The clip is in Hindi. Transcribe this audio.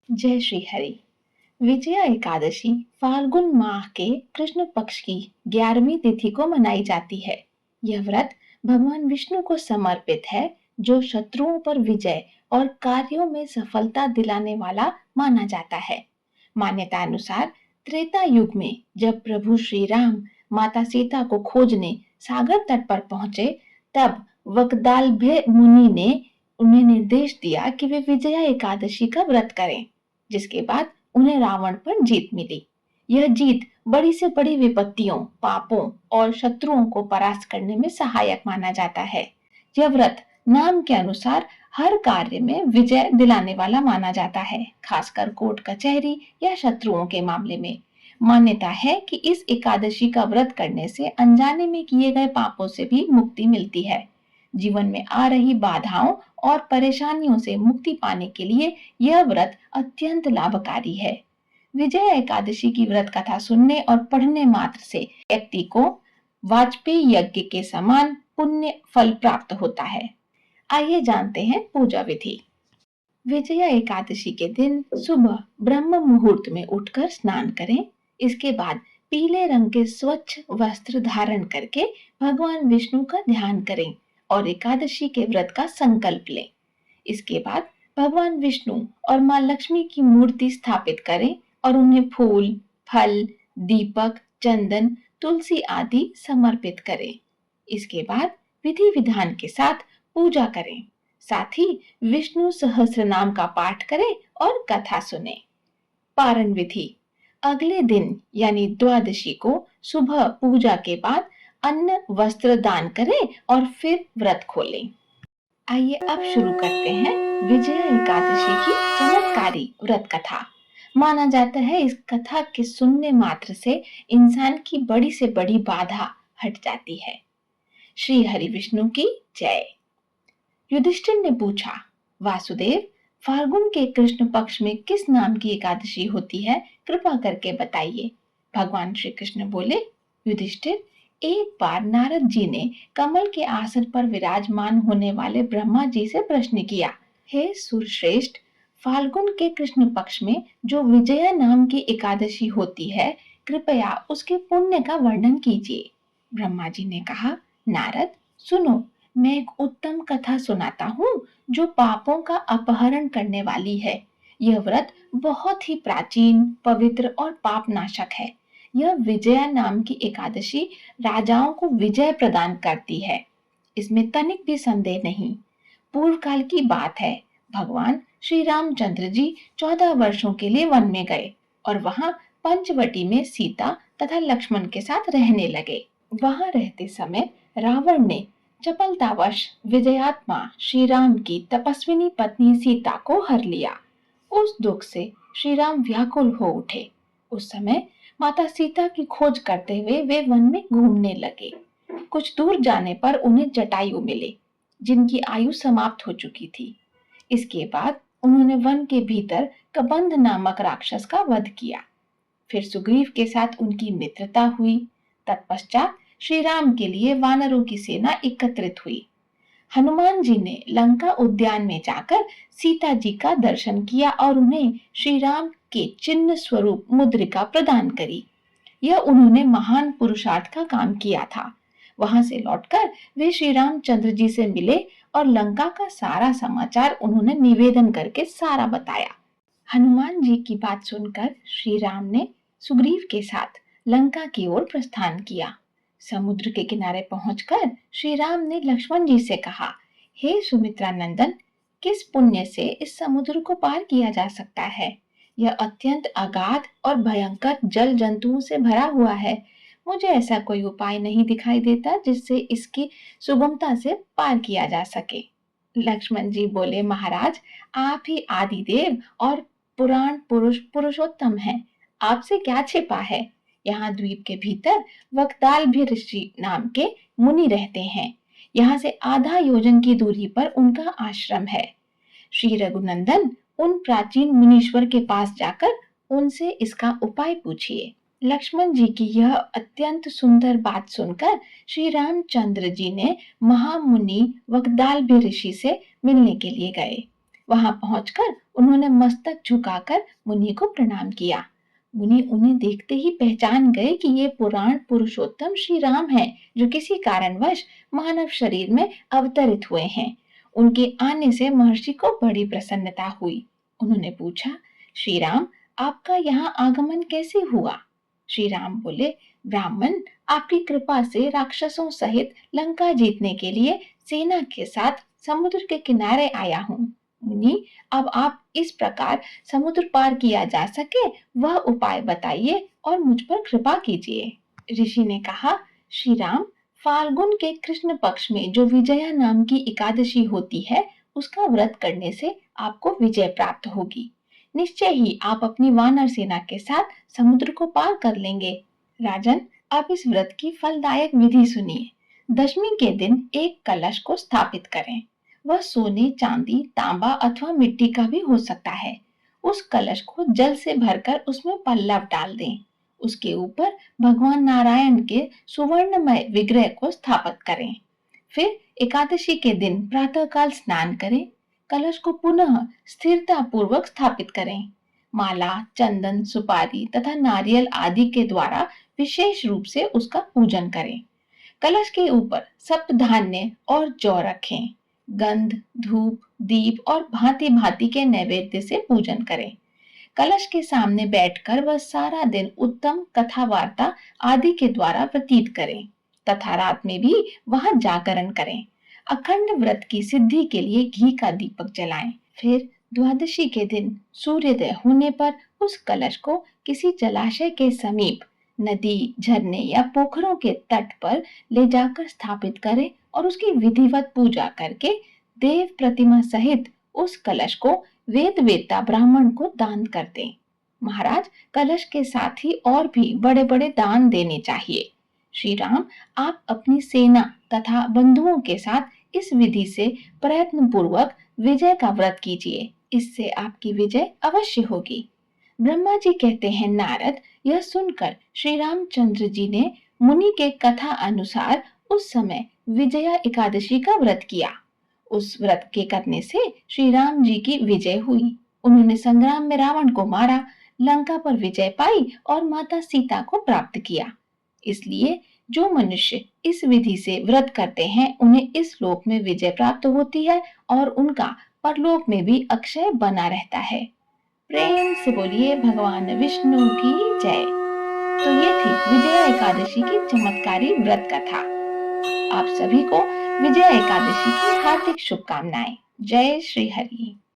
जय श्री हरि। विजया एकादशी फाल्गुन माह के कृष्ण पक्ष की 11वीं तिथि को मनाई जाती है। यह व्रत भगवान विष्णु को समर्पित है, जो शत्रुओं पर विजय और कार्यों में सफलता दिलाने वाला माना जाता है। मान्यता अनुसार त्रेता युग में जब प्रभु श्री राम माता सीता को खोजने सागर तट पर पहुंचे, तब वकदालभ्य मुनि ने उन्हें निर्देश दिया कि वे विजया एकादशी का व्रत करें, जिसके बाद उन्हें रावण पर जीत मिली। यह जीत बड़ी से बड़ी विपत्तियों, पापों और शत्रुओं को परास्त करने में सहायक माना जाता है। यह व्रत नाम के अनुसार हर कार्य में विजय दिलाने वाला माना जाता है, खासकर कोर्ट कचहरी या शत्रुओं के मामले में। मान्यता है कि इस एकादशी का व्रत करने से अनजाने में किए गए पापों से भी मुक्ति मिलती है। जीवन में आ रही बाधाओं और परेशानियों से मुक्ति पाने के लिए यह व्रत अत्यंत लाभकारी है। विजया एकादशी की व्रत कथा सुनने और पढ़ने मात्र से व्यक्ति को वाजपेयी यज्ञ के समान पुण्य फल प्राप्त होता है। आइए जानते हैं पूजा विधि। विजया एकादशी के दिन सुबह ब्रह्म मुहूर्त में उठकर स्नान करें। इसके बाद पीले रंग के स्वच्छ वस्त्र धारण करके भगवान विष्णु का ध्यान करें और एकादशी के व्रत का संकल्प लें। इसके बाद भगवान विष्णु और मां लक्ष्मी की मूर्ति स्थापित करें और उन्हें फूल, फल, दीपक, चंदन, तुलसी आदि समर्पित करें। इसके बाद विधि विधान के साथ पूजा करें। साथ ही विष्णु सहस्त्र नाम का पाठ करें और कथा सुने। पारण विधि: अगले दिन यानी द्वादशी को सुबह पूजा के बाद अन्न वस्त्र दान करें और फिर व्रत खोलें। आइए अब शुरू करते हैं विजया एकादशी की चमत्कारी व्रत कथा। माना जाता है इस कथा के सुनने मात्र से इंसान की बड़ी से बड़ी बाधा हट जाती है। श्री हरि विष्णु की जय। युधिष्ठिर ने पूछा, वासुदेव, फाल्गुन के कृष्ण पक्ष में किस नाम की एकादशी होती है, कृपा करके बताइए। भगवान श्री कृष्ण बोले, युधिष्ठिर, एक बार नारद जी ने कमल के आसन पर विराजमान होने वाले ब्रह्मा जी से प्रश्न किया, हे सुरश्रेष्ठ, फाल्गुन के कृष्ण पक्ष में जो विजया नाम की एकादशी होती है, कृपया उसके पुण्य का वर्णन कीजिए। ब्रह्मा जी ने कहा, नारद, सुनो, मैं एक उत्तम कथा सुनाता हूँ जो पापों का अपहरण करने वाली है। यह व्रत बहुत ही प्राचीन, पवित्र और पाप नाशक है। यह विजया नाम की एकादशी राजाओं को विजय प्रदान करती है, इसमें तनिक भी संदेह नहीं। पूर्व काल की बात है। भगवान श्री रामचंद्र जी 14 वर्षों के लिए वन में गए और वहां पंचवटी में सीता तथा लक्ष्मण के साथ रहने लगे। वहां रहते समय रावण ने चपलतावश विजयात्मा श्री राम की तपस्विनी पत्नी सीता को हर लिया। उस दुख से श्री राम व्याकुल हो उठे। उस समय माता सीता की खोज करते हुए वे वन में घूमने लगे। कुछ दूर जाने पर उन्हें जटायु मिले, जिनकी आयु समाप्त हो चुकी थी। इसके बाद उन्होंने वन के भीतर कबंध नामक राक्षस का वध किया। फिर सुग्रीव के साथ उनकी मित्रता हुई। तत्पश्चात श्री राम के लिए वानरों की सेना एकत्रित हुई। हनुमान जी ने लंका उद्यान में जाकर सीता जी का दर्शन किया और उन्हें श्री राम के चिन्ह स्वरूप मुद्रिका प्रदान करी। यह उन्होंने महान पुरुषार्थ का काम किया था। वहां से लौटकर वे श्री रामचंद्र जी से मिले और लंका का सारा समाचार उन्होंने निवेदन करके सारा बताया। हनुमान जी की बात सुनकर श्री राम ने सुग्रीव के साथ लंका की ओर प्रस्थान किया। समुद्र के किनारे पहुंचकर श्री राम ने लक्ष्मण जी से कहा, हे सुमित्रा नंदन, किस पुण्य से इस समुद्र को पार किया जा सकता है? यह अत्यंत अगाध और भयंकर जल जंतुओं से भरा हुआ है। मुझे ऐसा कोई उपाय नहीं दिखाई देता जिससे इसकी सुगमता से पार किया जा सके। लक्ष्मण जी बोले, महाराज, आप ही आदिदेव और पुराण पुरुष पुरुषोत्तम हैं। आपसे क्या छिपा है? यहाँ द्वीप के भीतर वक्तालभ्य ऋषि नाम के मुनि रहते हैं। यहाँ से आधा योजन की दूरी पर उनका आश्रम है। श्री रघुनंदन, उन प्राचीन मुनीश्वर के पास जाकर उनसे इसका उपाय पूछिए। लक्ष्मण जी की यह अत्यंत सुंदर बात सुनकर श्री रामचंद्र जी ने महामुनि वक्तालभ्य ऋषि से मिलने के लिए गए। वहां पहुंचकर उन्होंने मस्तक झुकाकर मुनि को प्रणाम किया। मुनि उन्हें देखते ही पहचान गए कि ये पुराण पुरुषोत्तम श्री राम हैं, जो किसी कारणवश मानव शरीर में अवतरित हुए हैं। उनके आने से महर्षि को बड़ी प्रसन्नता हुई। उन्होंने पूछा, श्री राम, आपका यहाँ आगमन कैसे हुआ? श्री राम बोले, ब्राह्मण, आपकी कृपा से राक्षसों सहित लंका जीतने के लिए सेना के साथ समुद्र के किनारे आया हूँ। मुनि, अब आप इस प्रकार समुद्र पार किया जा सके वह उपाय बताइए और मुझ पर कृपा कीजिए। ऋषि ने कहा, श्री राम, फाल्गुन के कृष्ण पक्ष में जो विजया नाम की एकादशी होती है, उसका व्रत करने से आपको विजय प्राप्त होगी। निश्चय ही आप अपनी वानर सेना के साथ समुद्र को पार कर लेंगे। राजन, आप इस व्रत की फलदायक विधि सुनिए। दशमी के दिन एक कलश को स्थापित करें। वह सोने, चांदी, तांबा अथवा मिट्टी का भी हो सकता है। उस कलश को जल से भरकर उसमें पल्लव डाल दें। उसके ऊपर भगवान नारायण के सुवर्णमय विग्रह को स्थापित करें। फिर एकादशी के दिन प्रातःकाल स्नान करें। कलश को पुनः स्थिरता पूर्वक स्थापित करें। माला, चंदन, सुपारी तथा नारियल आदि के द्वारा विशेष रूप से उसका पूजन करें। कलश के ऊपर सप्तधान्य और जौ रखें। गंध, धूप, दीप और भांति भांति के नैवेद्य से पूजन करें। कलश के सामने बैठकर वह सारा दिन उत्तम कथा वार्ता आदि के द्वारा व्यतीत करें तथा रात में भी वहां जागरण करें। अखंड व्रत की सिद्धि के लिए घी का दीपक जलाएं। फिर द्वादशी के दिन सूर्योदय होने पर उस कलश को किसी जलाशय के समीप, नदी, झरने या पोखरों के तट पर ले जाकर स्थापित करें और उसकी विधिवत पूजा करके देव प्रतिमा सहित उस कलश को वेद वेत्ता ब्राह्मण को दान कर दें। महाराज, कलश के साथ ही और भी बड़े बड़े दान देने चाहिए। श्री राम, आप अपनी सेना तथा बंधुओं के साथ इस विधि से प्रयत्न पूर्वक विजय का व्रत कीजिए। इससे आपकी विजय अवश्य होगी। ब्रह्मा जी कहते हैं, नारद, यह सुनकर श्री रामचंद्र जी ने मुनि के कथा अनुसार उस समय विजया एकादशी का व्रत किया। उस व्रत के करने से श्री राम जी की विजय हुई। उन्होंने संग्राम में रावण को मारा, लंका पर विजय पाई और माता सीता को प्राप्त किया। इसलिए जो मनुष्य इस विधि से व्रत करते हैं, उन्हें इस लोक में विजय प्राप्त होती है और उनका परलोक में भी अक्षय बना रहता है। प्रेम से बोलिए भगवान विष्णु की जय। तो ये थी विजया एकादशी की चमत्कारी व्रत कथा। आप सभी को विजया एकादशी की हार्दिक शुभकामनाएं। जय श्री हरि।